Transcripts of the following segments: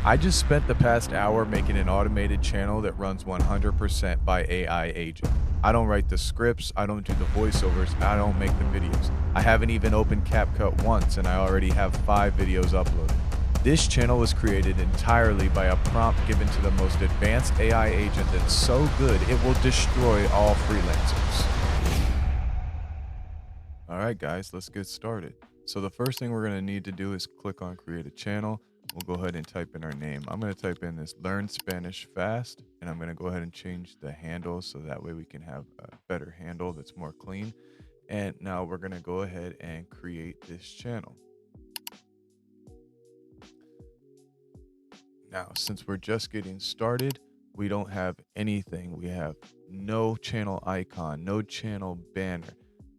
I just spent the past hour making an automated channel that runs 100% by AI agent. I don't write the scripts, I don't do the voiceovers, I don't make the videos. I haven't even opened CapCut once and I already have 5 videos uploaded. This channel was created entirely by a prompt given to the most advanced AI agent that's so good it will destroy all freelancers. All right, guys, let's get started. So the first thing we're going to need to do is click on create a channel. We'll go ahead and type in our name. I'm going to type in this learn Spanish fast, and I'm going to go ahead and change the handle so that way we can have a better handle that's more clean. And now we're going to go ahead and create this channel. Now, since we're just getting started, we don't have anything. We have no channel icon, no channel banner.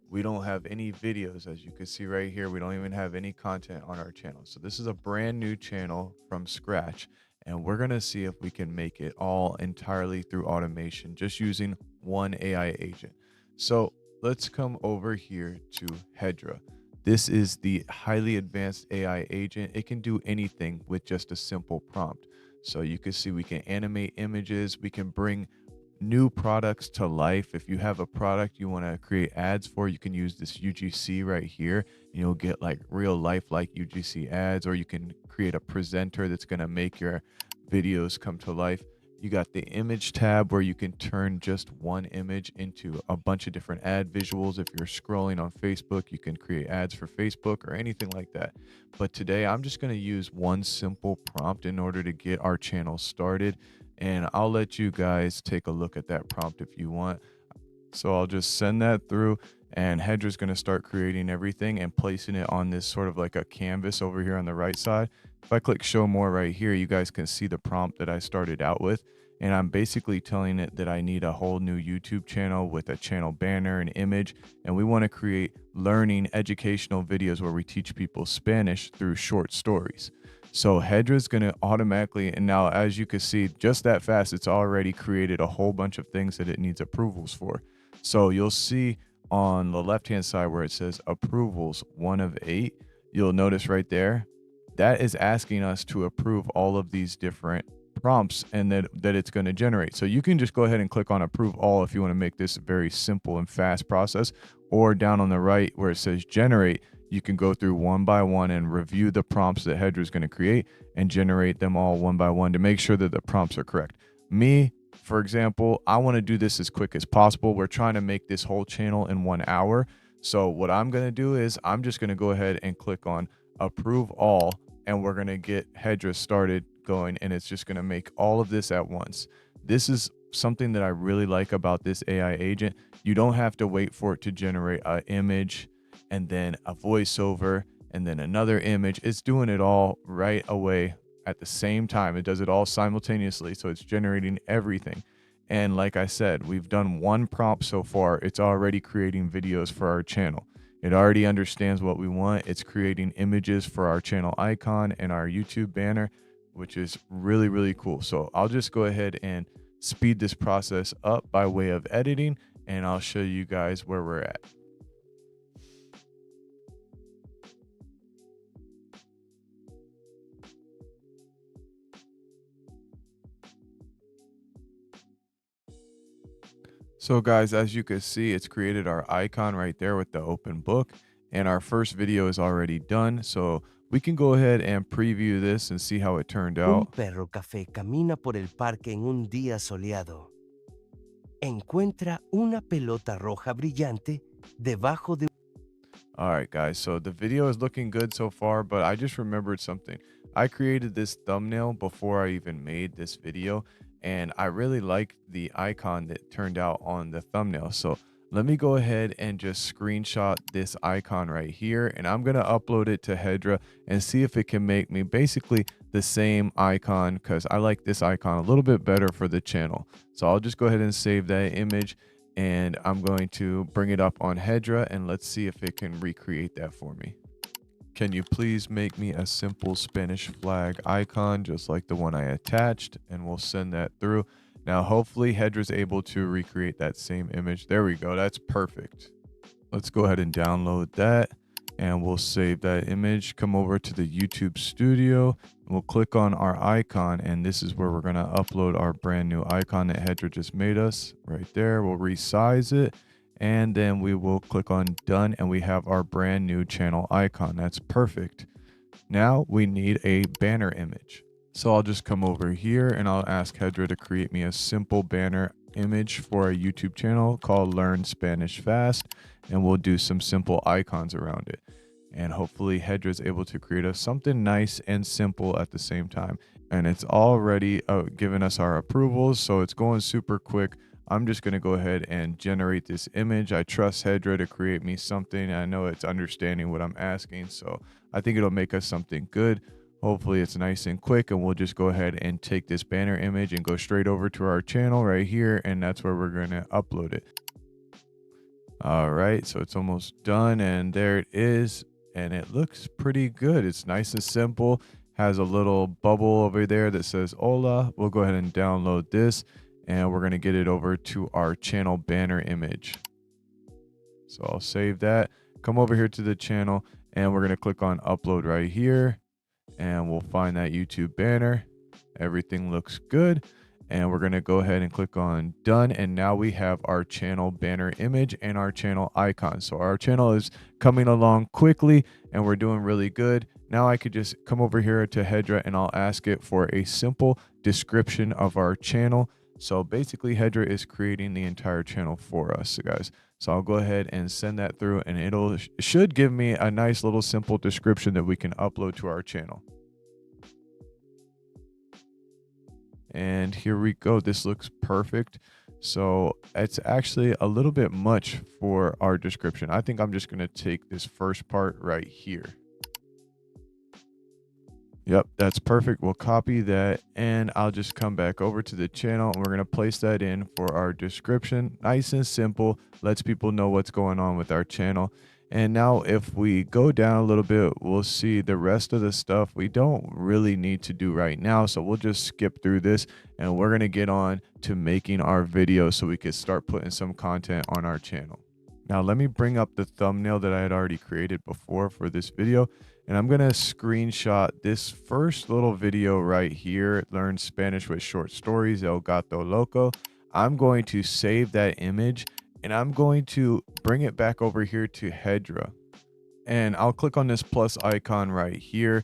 We don't have any videos, as you can see right here. We don't even have any content on our channel. So this is a brand new channel from scratch, and we're gonna see if we can make it all entirely through automation, just using one AI agent. So let's come over here to Hedra. This is the highly advanced AI agent. It can do anything with just a simple prompt. So you can see we can animate images, we can bring new products to life. If you have a product you want to create ads for, you can use this UGC right here. You'll get like real life like UGC ads, or you can create a presenter that's going to make your videos come to life. You got the image tab where you can turn just one image into a bunch of different ad visuals. If you're scrolling on Facebook, you can create ads for Facebook or anything like that. But today I'm just going to use one simple prompt in order to get our channel started, and I'll let you guys take a look at that prompt if you want. So I'll just send that through, and Hedra's going to start creating everything and placing it on this sort of like a canvas over here on the right side. If I click show more right here, you guys can see the prompt that I started out with. And I'm basically telling it that I need a whole new YouTube channel with a channel banner and image. And we want to create learning educational videos where we teach people Spanish through short stories. So Hedra's going to automatically, and now as you can see, just that fast, it's already created a whole bunch of things that it needs approvals for. So you'll see on the left-hand side where it says approvals 1 of 8, you'll notice right there, that is asking us to approve all of these different prompts and that it's going to generate. So you can just go ahead and click on approve all if you want to make this a very simple and fast process, or down on the right where it says generate, you can go through one by one and review the prompts that Hedra is going to create and generate them all one by one to make sure that the prompts are correct. Me, for example, I want to do this as quick as possible. We're trying to make this whole channel in 1 hour. So what I'm going to do is I'm just going to go ahead and click on approve all, and we're going to get Hedra started going, and it's just going to make all of this at once. This is something that I really like about this AI agent. You don't have to wait for it to generate an image and then a voiceover and then another image. It's doing it all right away at the same time. It does it all simultaneously, so it's generating everything. And like I said, we've done one prompt so far. It's already creating videos for our channel. It already understands what we want. It's creating images for our channel icon and our YouTube banner, which is really, really cool. So I'll just go ahead and speed this process up by way of editing, and I'll show you guys where we're at. So guys, as you can see, it's created our icon right there with the open book, and our first video is already done. So we can go ahead and preview this and see how it turned Un out. perro café camina por el parque en un día soleado. Encuentra una pelota roja brillante debajo de... All right, guys, so the video is looking good so far, but I just remembered something. I created this thumbnail before I even made this video, and I really like the icon that turned out on the thumbnail. So let me go ahead and just screenshot this icon right here, and I'm going to upload it to Hedra and see if it can make me basically the same icon, because I like this icon a little bit better for the channel. So I'll just go ahead and save that image, and I'm going to bring it up on Hedra, and let's see if it can recreate that for me. Can you please make me a simple Spanish flag icon just like the one I attached? And we'll send that through. Now hopefully Hedra's able to recreate that same image. There we go. That's perfect. Let's go ahead and download that. and we'll save that image. Come over to the YouTube studio, and we'll click on our icon, and this is where we're going to upload our brand new icon that Hedra just made us right there. We'll resize it, and then we will click on done, and we have our brand new channel icon. That's perfect. Now we need a banner image. So I'll just come over here and I'll ask Hedra to create me a simple banner image for a YouTube channel called Learn Spanish Fast, and we'll do some simple icons around it. And hopefully Hedra is able to create us something nice and simple at the same time. And it's already given us our approvals, so it's going super quick. I'm just going to go ahead and generate this image. I trust Hedra to create me something. I know it's understanding what I'm asking, so I think it'll make us something good. Hopefully it's nice and quick, and we'll just go ahead and take this banner image and go straight over to our channel right here, and that's where we're going to upload it. All right, so it's almost done, and there it is, and it looks pretty good. It's nice and simple, has a little bubble over there that says hola. We'll go ahead and download this, and we're going to get it over to our channel banner image. So I'll save that, come over here to the channel, and we're going to click on upload right here, and we'll find that YouTube banner. Everything looks good, and we're going to go ahead and click on done, and now we have our channel banner image and our channel icon. So our channel is coming along quickly, and we're doing really good. Now I could just come over here to Hedra, and I'll ask it for a simple description of our channel. So basically Hedra is creating the entire channel for us, guys. So I'll go ahead and send that through, and it should give me a nice little simple description that we can upload to our channel. And here we go. This looks perfect. So it's actually a little bit much for our description. I think I'm just going to take this first part right here. Yep, that's perfect. We'll copy that, and I'll just come back over to the channel, and we're going to place that in for our description. Nice and simple, lets people know what's going on with our channel. And now if we go down a little bit, we'll see the rest of the stuff we don't really need to do right now. So we'll just skip through this, and we're going to get on to making our video so we can start putting some content on our channel. Now let me bring up the thumbnail that I had already created before for this video. And I'm going to screenshot this first little video right here, Learn Spanish with Short Stories, El Gato Loco. I'm going to save that image, and I'm going to bring it back over here to Hedra. And I'll click on this plus icon right here,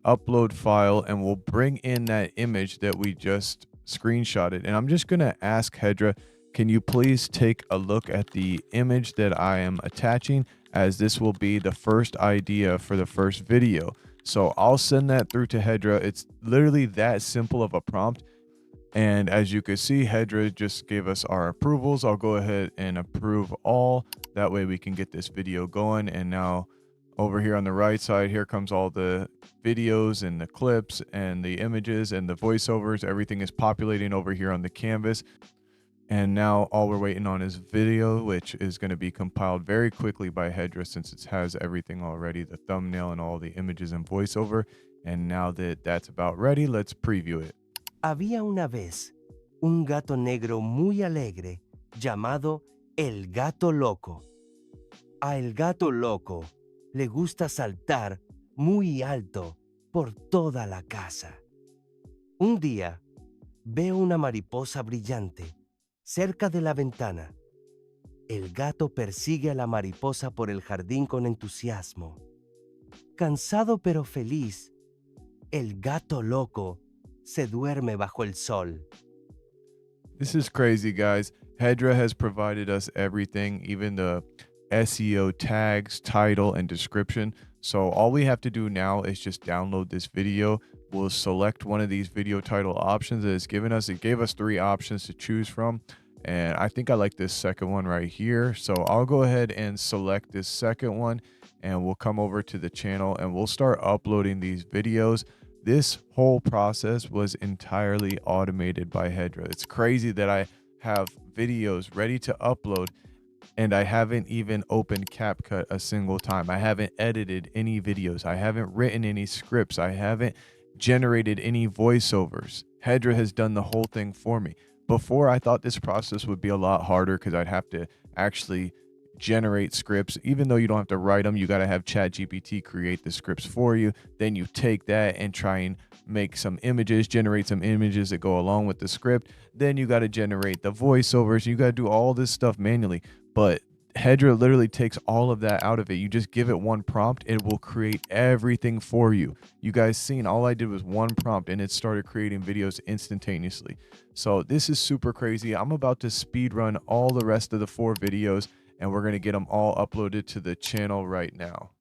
upload file, and we'll bring in that image that we just screenshotted. And I'm just going to ask Hedra, can you please take a look at the image that I am attaching, as this will be the first idea for the first video. So I'll send that through to Hedra. It's literally that simple of a prompt. And as you can see, Hedra just gave us our approvals. I'll go ahead and approve all. That way we can get this video going. And now over here on the right side, here comes all the videos and the clips and the images and the voiceovers. Everything is populating over here on the canvas. And now all we're waiting on is video, which is going to be compiled very quickly by Hedra since it has everything already, the thumbnail and all the images and voiceover. And now that that's about ready, let's preview it. Había una vez un gato negro muy alegre llamado El Gato Loco. A El Gato Loco le gusta saltar muy alto por toda la casa. Un día veo una mariposa brillante cerca de la ventana. El gato persigue a la mariposa por el jardín con entusiasmo. Cansado pero feliz, el gato loco se duerme bajo el sol. This is crazy, guys. Hedra has provided us everything, even the SEO tags, title, and description. So all we have to do now is just download this video. We'll select one of these video title options that it's given us. It gave us 3 options to choose from, and I think I like this second one right here. So I'll go ahead and select this second one, and we'll come over to the channel and we'll start uploading these videos. This whole process was entirely automated by Hedra. It's crazy that I have videos ready to upload and I haven't even opened CapCut a single time. I haven't edited any videos. I haven't written any scripts. I haven't generated any voiceovers. Hedra has done the whole thing for me. Before, I thought this process would be a lot harder because I'd have to actually generate scripts. Even though you don't have to write them, you got to have ChatGPT create the scripts for you. Then you take that and try and make some images, generate some images that go along with the script. Then you got to generate the voiceovers. You got to do all this stuff manually. But Hedra literally takes all of that out of it. You just give it one prompt, it will create everything for you. You guys seen, all I did was one prompt and it started creating videos instantaneously. So this is super crazy. I'm about to speed run all the rest of the 4 videos and we're going to get them all uploaded to the channel right now.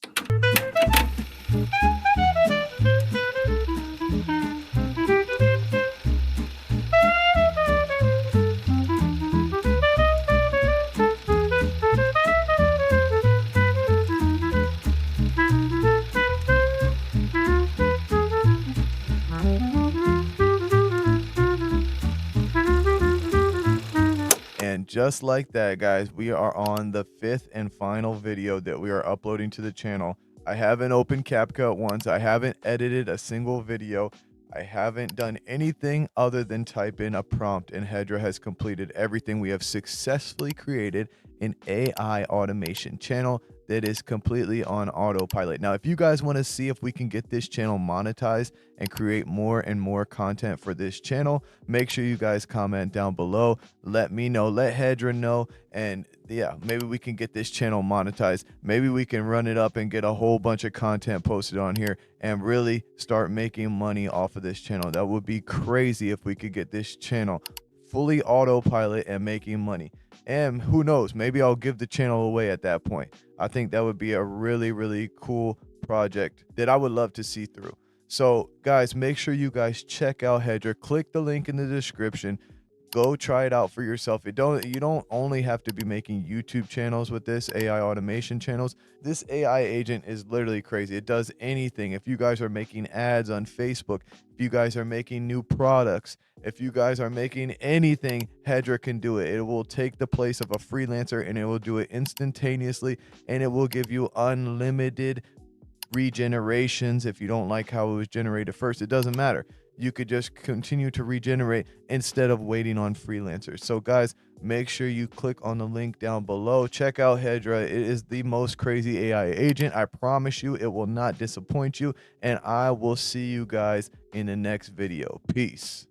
And just like that, guys, we are on the 5th and final video that we are uploading to the channel. I haven't opened CapCut once. I haven't edited a single video. I haven't done anything other than type in a prompt, and Hedra has completed everything. We have successfully created an AI automation channel that is completely on autopilot. Now, if you guys want to see if we can get this channel monetized and create more and more content for this channel, make sure you guys comment down below. Let me know, let Hedra know, and yeah, maybe we can get this channel monetized. Maybe we can run it up and get a whole bunch of content posted on here and really start making money off of this channel. That would be crazy if we could get this channel fully autopilot and making money. And who knows, maybe I'll give the channel away at that point. I think that would be a really, really cool project that I would love to see through. So guys, make sure you guys check out Hedra. Click the link in the description. Go try it out for yourself. You don't only have to be making YouTube channels with this, AI automation channels. This AI agent is literally crazy. It does anything. If you guys are making ads on Facebook, if you guys are making new products, if you guys are making anything, Hedra can do it. It will take the place of a freelancer and it will do it instantaneously, and it will give you unlimited regenerations. If you don't like how it was generated first, it doesn't matter. You could just continue to regenerate instead of waiting on freelancers. So guys, make sure you click on the link down below. Check out Hedra. It is the most crazy AI agent. I promise you, it will not disappoint you. And I will see you guys in the next video. Peace.